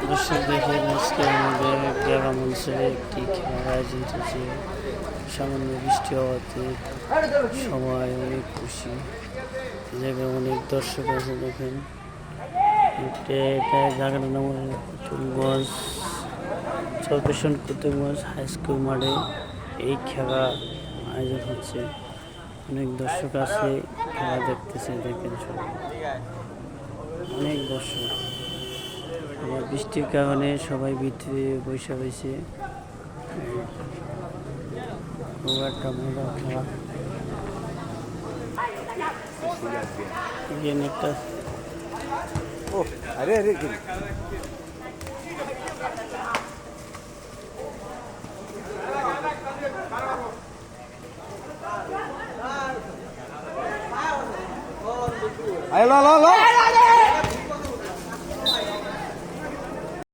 দর্শক দেখেন আজকে আমাদের গ্রাম অঞ্চলে একটি খেলার আয়োজন হচ্ছে। সামান্য বৃষ্টি হওয়াতে সবাই অনেক খুশি। জায়গায় অনেক দর্শক আছে দেখেন। এটা জায়গাটার নাম কুতুবগঞ্জ, চরপেশন কুতুবগঞ্জ হাই স্কুল মাঠে এই খেলা আয়োজন হচ্ছে। অনেক দর্শক আছে, খেলা দেখতেছে। দেখেন সবাই, অনেক দর্শক। আবার বৃষ্টির কারণে সবাই ভিতরে বসে রয়েছে। খুব একটা মজা খেলা। এখানে একটা ও আরে আরে আয় ল ল ল